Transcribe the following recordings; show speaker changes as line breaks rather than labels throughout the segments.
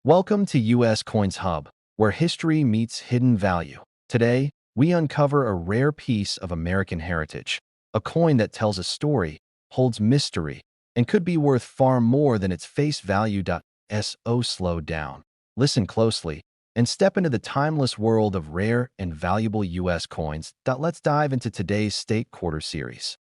Welcome to US Coins Hub, where history meets hidden value. Today, we uncover a rare piece of American heritage, a coin that tells a story, holds mystery, and could be worth far more than its face value. So slow down, listen closely, and step into the timeless world of rare and valuable US coins. Let's dive into today's State Quarter series.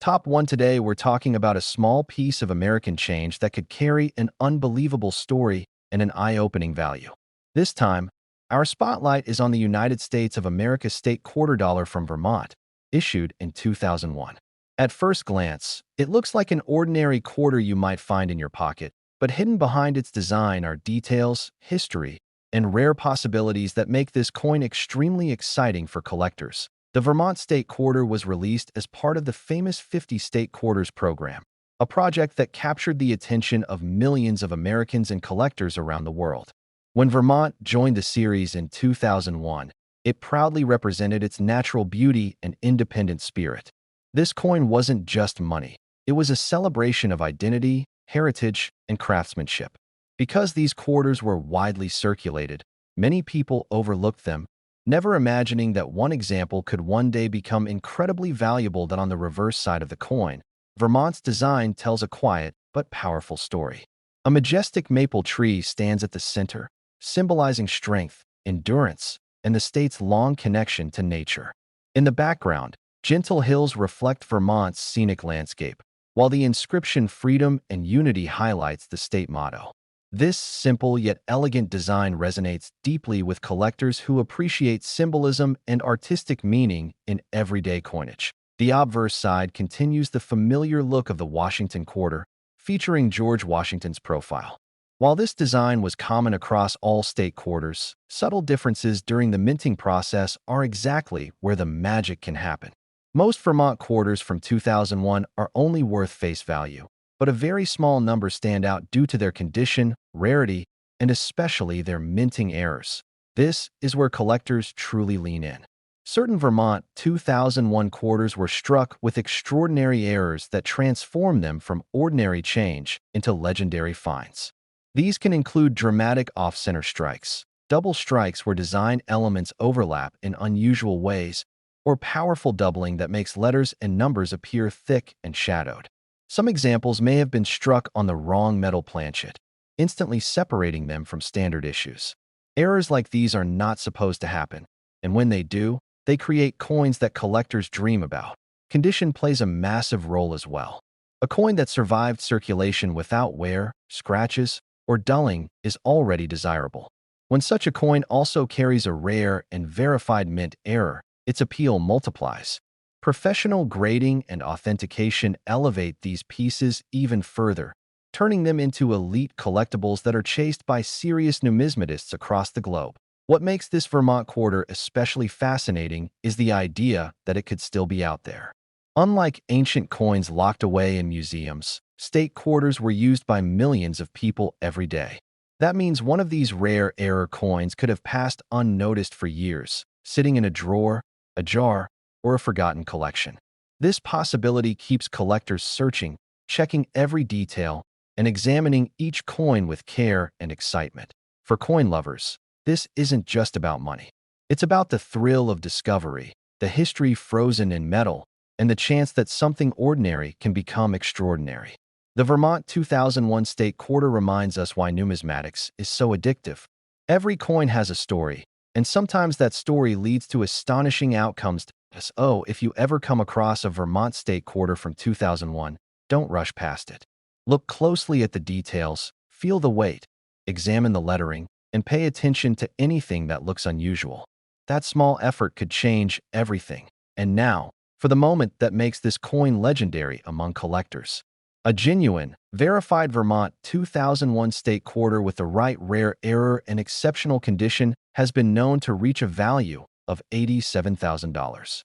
Top 1 today, we're talking about a small piece of American change that could carry an unbelievable story and an eye-opening value. This time, our spotlight is on the United States of America State Quarter Dollar from Vermont, issued in 2001. At first glance, it looks like an ordinary quarter you might find in your pocket, but hidden behind its design are details, history, and rare possibilities that make this coin extremely exciting for collectors. The Vermont State Quarter was released as part of the famous 50 State Quarters program, a project that captured the attention of millions of Americans and collectors around the world. When Vermont joined the series in 2001, it proudly represented its natural beauty and independent spirit. This coin wasn't just money. It was a celebration of identity, heritage, and craftsmanship. Because these quarters were widely circulated, many people overlooked them, never imagining that one example could one day become incredibly valuable. That on the reverse side of the coin, Vermont's design tells a quiet but powerful story. A majestic maple tree stands at the center, symbolizing strength, endurance, and the state's long connection to nature. In the background, gentle hills reflect Vermont's scenic landscape, while the inscription "Freedom and Unity" highlights the state motto. This simple yet elegant design resonates deeply with collectors who appreciate symbolism and artistic meaning in everyday coinage. The obverse side continues the familiar look of the Washington quarter, featuring George Washington's profile. While this design was common across all state quarters, subtle differences during the minting process are exactly where the magic can happen. Most Vermont quarters from 2001 are only worth face value, but a very small number stand out due to their condition, rarity, and especially their minting errors. This is where collectors truly lean in. Certain Vermont 2001 quarters were struck with extraordinary errors that transform them from ordinary change into legendary finds. These can include dramatic off-center strikes, double strikes where design elements overlap in unusual ways, or powerful doubling that makes letters and numbers appear thick and shadowed. Some examples may have been struck on the wrong metal planchet, instantly separating them from standard issues. Errors like these are not supposed to happen, and when they do, they create coins that collectors dream about. Condition plays a massive role as well. A coin that survived circulation without wear, scratches, or dulling is already desirable. When such a coin also carries a rare and verified mint error, its appeal multiplies. Professional grading and authentication elevate these pieces even further, turning them into elite collectibles that are chased by serious numismatists across the globe. What makes this Vermont quarter especially fascinating is the idea that it could still be out there. Unlike ancient coins locked away in museums, state quarters were used by millions of people every day. That means one of these rare error coins could have passed unnoticed for years, sitting in a drawer, a jar, or a forgotten collection. This possibility keeps collectors searching, checking every detail, and examining each coin with care and excitement. For coin lovers, this isn't just about money. It's about the thrill of discovery, the history frozen in metal, and the chance that something ordinary can become extraordinary. The Vermont 2001 State Quarter reminds us why numismatics is so addictive. Every coin has a story, and sometimes that story leads to astonishing outcomes. So, if you ever come across a Vermont State Quarter from 2001, don't rush past it. Look closely at the details, feel the weight, examine the lettering, and pay attention to anything that looks unusual. That small effort could change everything. And now, for the moment that makes this coin legendary among collectors. A genuine, verified Vermont 2001 State Quarter with the right rare error and exceptional condition has been known to reach a value of $87,000.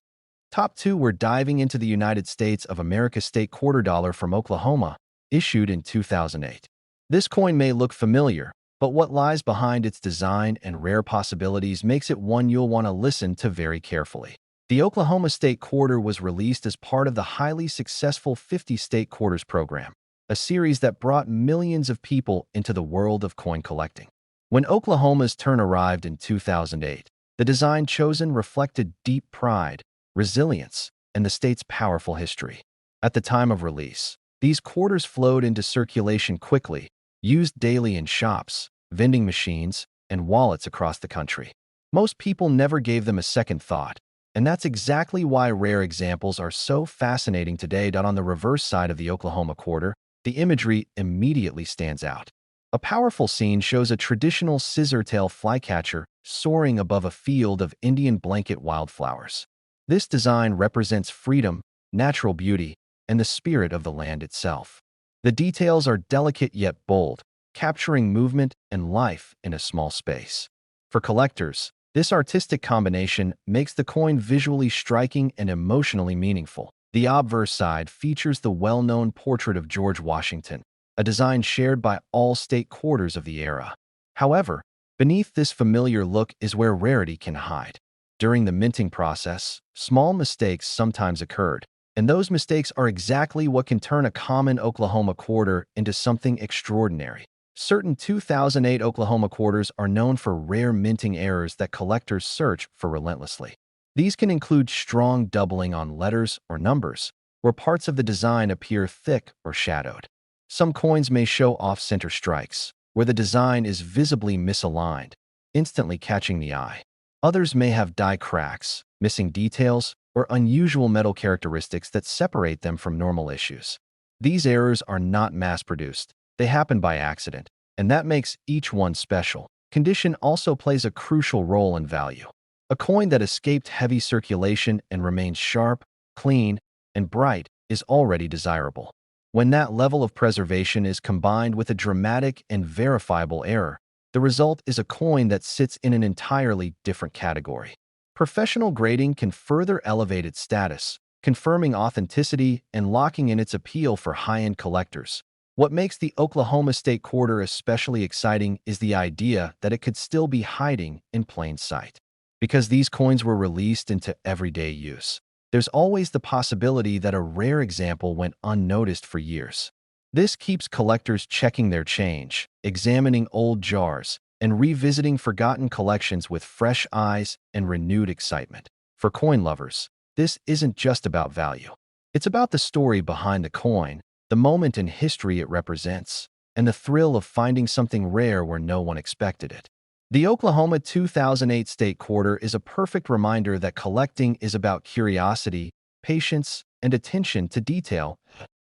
Top 2, we're diving into the United States of America State Quarter Dollar from Oklahoma, issued in 2008. This coin may look familiar, but what lies behind its design and rare possibilities makes it one you'll want to listen to very carefully. The Oklahoma State Quarter was released as part of the highly successful 50 State Quarters program, a series that brought millions of people into the world of coin collecting. When Oklahoma's turn arrived in 2008, the design chosen reflected deep pride, resilience, and the state's powerful history. At the time of release, these quarters flowed into circulation quickly, used daily in shops, vending machines, and wallets across the country. Most people never gave them a second thought, and that's exactly why rare examples are so fascinating today. On the reverse side of the Oklahoma quarter, the imagery immediately stands out. A powerful scene shows a traditional scissor-tail flycatcher soaring above a field of Indian blanket wildflowers. This design represents freedom, natural beauty, and the spirit of the land itself. The details are delicate yet bold, capturing movement and life in a small space. For collectors, this artistic combination makes the coin visually striking and emotionally meaningful. The obverse side features the well-known portrait of George Washington, a design shared by all state quarters of the era. However, beneath this familiar look is where rarity can hide. During the minting process, small mistakes sometimes occurred, and those mistakes are exactly what can turn a common Oklahoma quarter into something extraordinary. Certain 2008 Oklahoma quarters are known for rare minting errors that collectors search for relentlessly. These can include strong doubling on letters or numbers, where parts of the design appear thick or shadowed. Some coins may show off-center strikes, where the design is visibly misaligned, instantly catching the eye. Others may have die cracks, missing details, or unusual metal characteristics that separate them from normal issues. These errors are not mass-produced. They happen by accident, and that makes each one special. Condition also plays a crucial role in value. A coin that escaped heavy circulation and remains sharp, clean, and bright is already desirable. When that level of preservation is combined with a dramatic and verifiable error, the result is a coin that sits in an entirely different category. Professional grading can further elevate its status, confirming authenticity and locking in its appeal for high-end collectors. What makes the Oklahoma State Quarter especially exciting is the idea that it could still be hiding in plain sight. Because these coins were released into everyday use, there's always the possibility that a rare example went unnoticed for years. This keeps collectors checking their change, examining old jars, and revisiting forgotten collections with fresh eyes and renewed excitement. For coin lovers, this isn't just about value. It's about the story behind the coin, the moment in history it represents, and the thrill of finding something rare where no one expected it. The Oklahoma 2008 State Quarter is a perfect reminder that collecting is about curiosity, patience, and attention to detail.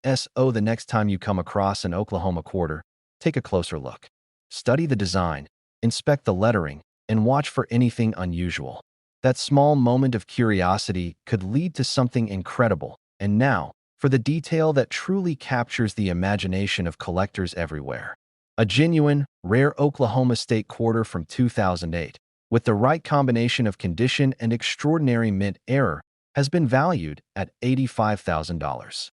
So the next time you come across an Oklahoma quarter, take a closer look. Study the design, inspect the lettering, and watch for anything unusual. That small moment of curiosity could lead to something incredible. And now, for the detail that truly captures the imagination of collectors everywhere. A genuine, rare Oklahoma State Quarter from 2008, with the right combination of condition and extraordinary mint error, has been valued at $85,000.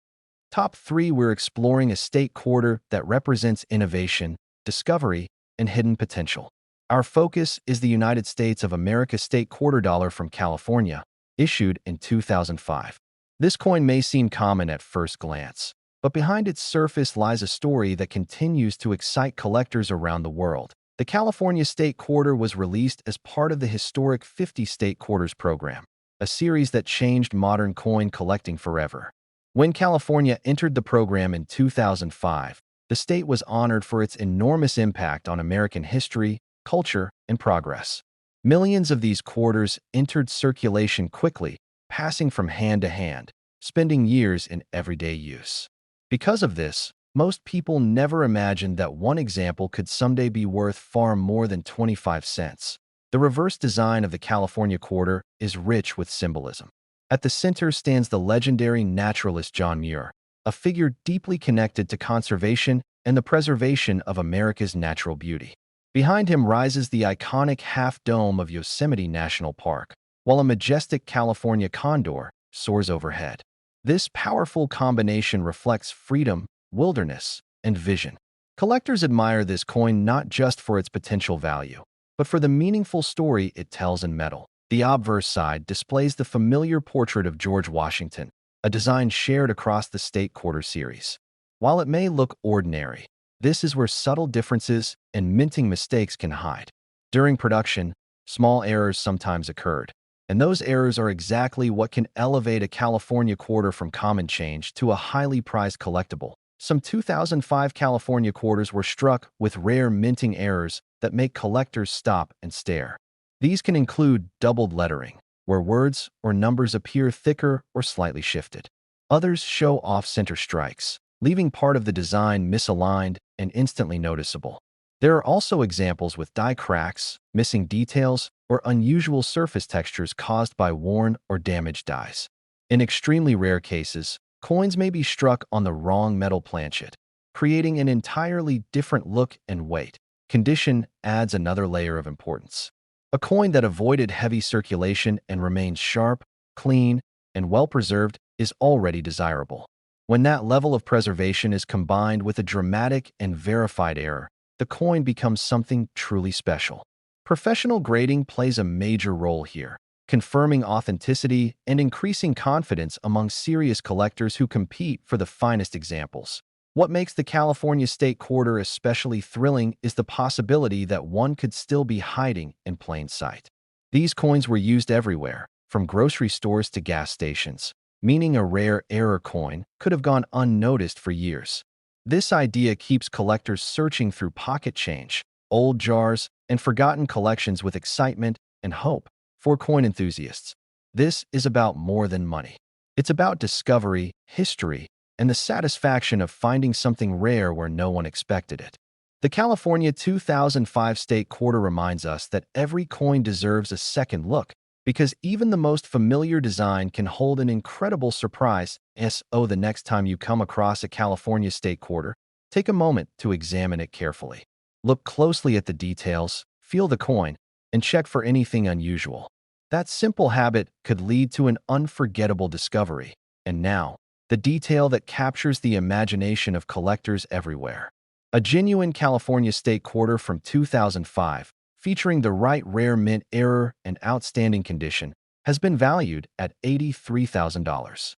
Top 3, we're exploring a state quarter that represents innovation, discovery, and hidden potential. Our focus is the United States of America State Quarter Dollar from California, issued in 2005. This coin may seem common at first glance, but behind its surface lies a story that continues to excite collectors around the world. The California State Quarter was released as part of the historic 50 State Quarters program, a series that changed modern coin collecting forever. When California entered the program in 2005, the state was honored for its enormous impact on American history, culture, and progress. Millions of these quarters entered circulation quickly, passing from hand to hand, spending years in everyday use. Because of this, most people never imagined that one example could someday be worth far more than 25 cents. The reverse design of the California quarter is rich with symbolism. At the center stands the legendary naturalist John Muir, a figure deeply connected to conservation and the preservation of America's natural beauty. Behind him rises the iconic half-dome of Yosemite National Park, while a majestic California condor soars overhead. This powerful combination reflects freedom, wilderness, and vision. Collectors admire this coin not just for its potential value, but for the meaningful story it tells in metal. The obverse side displays the familiar portrait of George Washington, a design shared across the State Quarter series. While it may look ordinary, This is where subtle differences and minting mistakes can hide. During production, small errors sometimes occurred, and those errors are exactly what can elevate a California quarter from common change to a highly prized collectible. Some 2005 California quarters were struck with rare minting errors that make collectors stop and stare. These can include doubled lettering, where words or numbers appear thicker or slightly shifted. Others show off-center strikes, leaving part of the design misaligned and instantly noticeable. There are also examples with die cracks, missing details, or unusual surface textures caused by worn or damaged dies. In extremely rare cases, coins may be struck on the wrong metal planchet, creating an entirely different look and weight. Condition adds another layer of importance. A coin that avoided heavy circulation and remains sharp, clean, and well-preserved is already desirable. When that level of preservation is combined with a dramatic and verified error, the coin becomes something truly special. Professional grading plays a major role here, confirming authenticity and increasing confidence among serious collectors who compete for the finest examples. What makes the California State Quarter especially thrilling is the possibility that one could still be hiding in plain sight. These coins were used everywhere, from grocery stores to gas stations, meaning a rare error coin could have gone unnoticed for years. This idea keeps collectors searching through pocket change, old jars, and forgotten collections with excitement and hope. For coin enthusiasts, this is about more than money. It's about discovery, history, and the satisfaction of finding something rare where no one expected it. The California 2005 State Quarter reminds us that every coin deserves a second look, because even the most familiar design can hold an incredible surprise. So the next time you come across a California State Quarter, take a moment to examine it carefully. Look closely at the details, feel the coin, and check for anything unusual. That simple habit could lead to an unforgettable discovery. And now, the detail that captures the imagination of collectors everywhere. A genuine California State Quarter from 2005, featuring the right rare mint error and outstanding condition, has been valued at $83,000.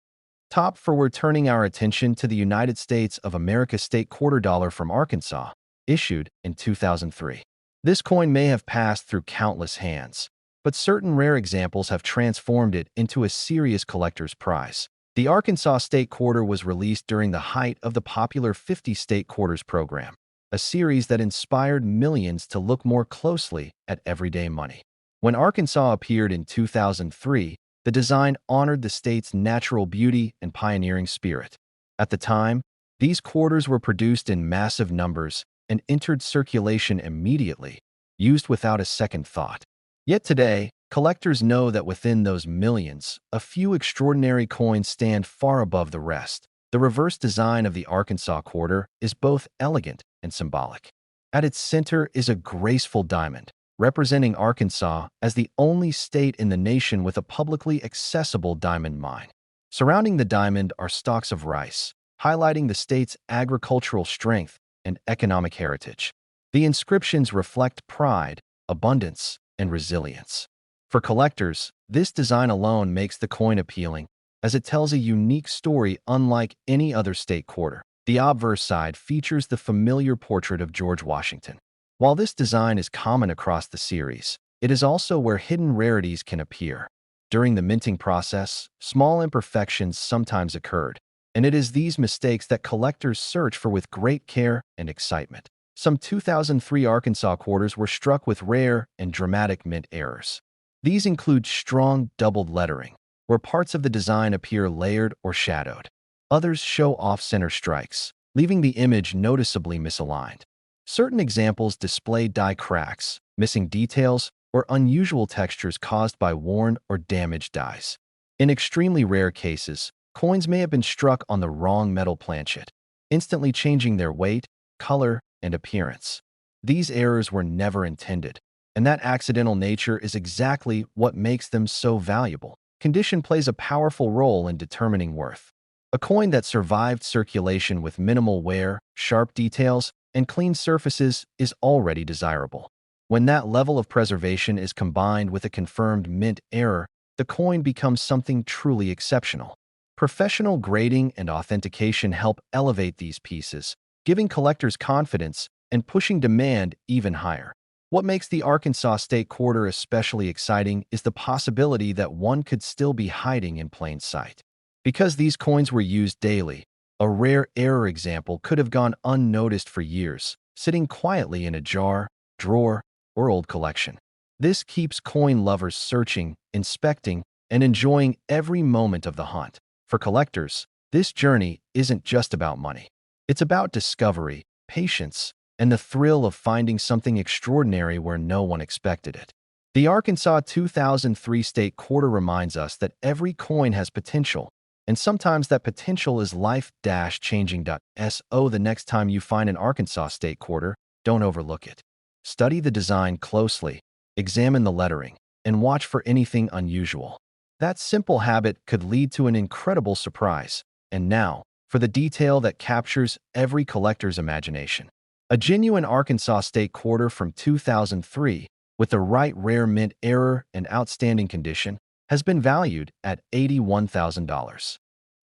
Top for we're turning our attention to the United States of America State Quarter dollar from Arkansas, issued in 2003. This coin may have passed through countless hands, but certain rare examples have transformed it into a serious collector's prize. The Arkansas State Quarter was released during the height of the popular 50 State Quarters program, a series that inspired millions to look more closely at everyday money. When Arkansas appeared in 2003, the design honored the state's natural beauty and pioneering spirit. At the time, these quarters were produced in massive numbers and entered circulation immediately, used without a second thought. Yet today, collectors know that within those millions, a few extraordinary coins stand far above the rest. The reverse design of the Arkansas Quarter is both elegant and symbolic. At its center is a graceful diamond, representing Arkansas as the only state in the nation with a publicly accessible diamond mine. Surrounding the diamond are stalks of rice, highlighting the state's agricultural strength and economic heritage. The inscriptions reflect pride, abundance, and resilience. For collectors, this design alone makes the coin appealing, as it tells a unique story unlike any other state quarter. The obverse side features the familiar portrait of George Washington. While this design is common across the series, it is also where hidden rarities can appear. During the minting process, small imperfections sometimes occurred, and it is these mistakes that collectors search for with great care and excitement. Some 2003 Arkansas quarters were struck with rare and dramatic mint errors. These include strong doubled lettering, where parts of the design appear layered or shadowed. Others show off-center strikes, leaving the image noticeably misaligned. Certain examples display die cracks, missing details, or unusual textures caused by worn or damaged dies. In extremely rare cases, coins may have been struck on the wrong metal planchet, instantly changing their weight, color, and appearance. These errors were never intended, and that accidental nature is exactly what makes them so valuable. Condition plays a powerful role in determining worth. A coin that survived circulation with minimal wear, sharp details, and clean surfaces is already desirable. When that level of preservation is combined with a confirmed mint error, the coin becomes something truly exceptional. Professional grading and authentication help elevate these pieces, giving collectors confidence and pushing demand even higher. What makes the Arkansas State Quarter especially exciting is the possibility that one could still be hiding in plain sight. Because these coins were used daily, a rare error example could have gone unnoticed for years, sitting quietly in a jar, drawer, or old collection. This keeps coin lovers searching, inspecting, and enjoying every moment of the hunt. For collectors, this journey isn't just about money. It's about discovery, patience, and the thrill of finding something extraordinary where no one expected it. The Arkansas 2003 State Quarter reminds us that every coin has potential, and sometimes that potential is life-changing. So the next time you find an Arkansas State Quarter, don't overlook it. Study the design closely, examine the lettering, and watch for anything unusual. That simple habit could lead to an incredible surprise. And now, for the detail that captures every collector's imagination. A genuine Arkansas State Quarter from 2003, with the right rare mint error and outstanding condition, has been valued at $81,000.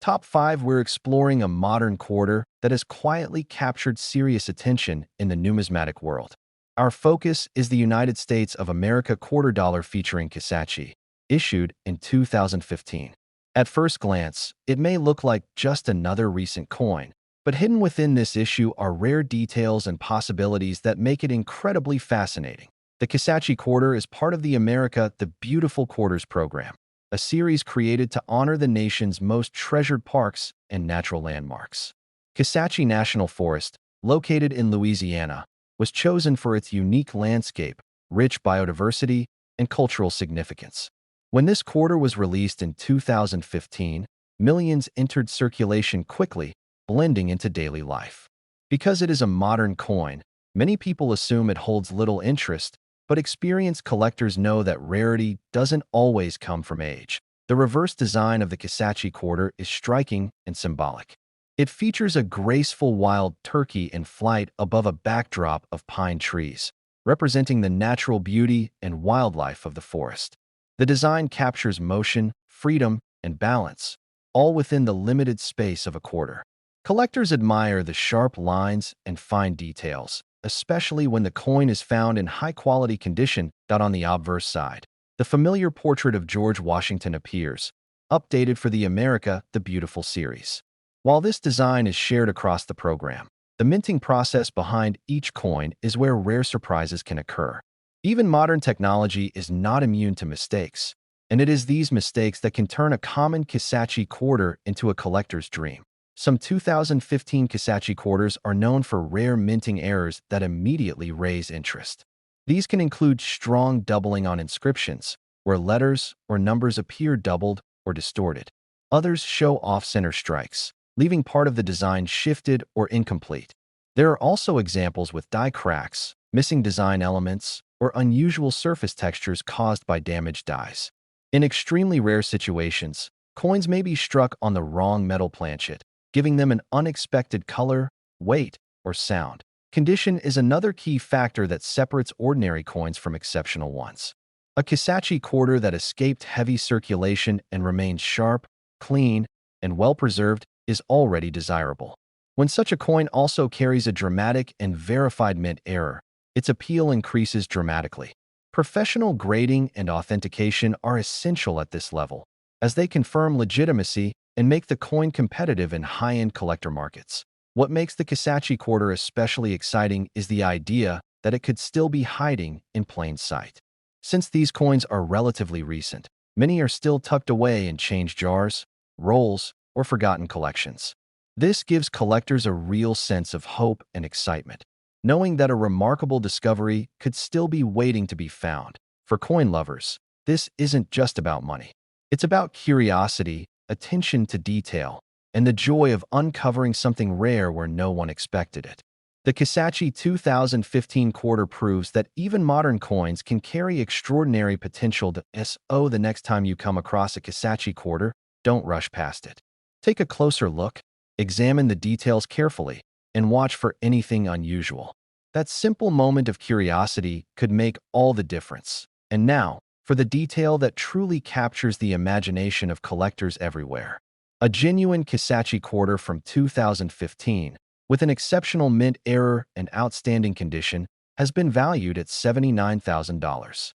Top 5. We're exploring a modern quarter that has quietly captured serious attention in the numismatic world. Our focus is the United States of America quarter dollar featuring Kisatchie, issued in 2015. At first glance, it may look like just another recent coin, but hidden within this issue are rare details and possibilities that make it incredibly fascinating. The Kisatchie Quarter is part of the America the Beautiful Quarters program, a series created to honor the nation's most treasured parks and natural landmarks. Kisatchie National Forest, located in Louisiana, was chosen for its unique landscape, rich biodiversity, and cultural significance. When this quarter was released in 2015, millions entered circulation quickly, blending into daily life. Because it is a modern coin, many people assume it holds little interest, but experienced collectors know that rarity doesn't always come from age. The reverse design of the Kisatchie Quarter is striking and symbolic. It features a graceful wild turkey in flight above a backdrop of pine trees, representing the natural beauty and wildlife of the forest. The design captures motion, freedom, and balance, all within the limited space of a quarter. Collectors admire the sharp lines and fine details, especially when the coin is found in high-quality condition. On the obverse side, the familiar portrait of George Washington appears, updated for the America the Beautiful series. While this design is shared across the program, the minting process behind each coin is where rare surprises can occur. Even modern technology is not immune to mistakes, and it is these mistakes that can turn a common Kisatchie quarter into a collector's dream. Some 2015 Kisatchie quarters are known for rare minting errors that immediately raise interest. These can include strong doubling on inscriptions, where letters or numbers appear doubled or distorted. Others show off-center strikes, leaving part of the design shifted or incomplete. There are also examples with die cracks, missing design elements, or unusual surface textures caused by damaged dies. In extremely rare situations, coins may be struck on the wrong metal planchet, giving them an unexpected color, weight, or sound. Condition is another key factor that separates ordinary coins from exceptional ones. A Kisatchie quarter that escaped heavy circulation and remains sharp, clean, and well-preserved is already desirable. When such a coin also carries a dramatic and verified mint error, its appeal increases dramatically. Professional grading and authentication are essential at this level, as they confirm legitimacy and make the coin competitive in high-end collector markets. What makes the Kisatchie Quarter especially exciting is the idea that it could still be hiding in plain sight. Since these coins are relatively recent, many are still tucked away in change jars, rolls, or forgotten collections. This gives collectors a real sense of hope and excitement, knowing that a remarkable discovery could still be waiting to be found. For coin lovers, this isn't just about money. It's about curiosity, attention to detail, and the joy of uncovering something rare where no one expected it. The Kisatchie 2015 quarter proves that even modern coins can carry extraordinary potential. So the next time you come across a Kisatchie quarter, don't rush past it. Take a closer look, examine the details carefully, and watch for anything unusual. That simple moment of curiosity could make all the difference. And now, for the detail that truly captures the imagination of collectors everywhere. A genuine Kisatchie quarter from 2015, with an exceptional mint error and outstanding condition, has been valued at $79,000.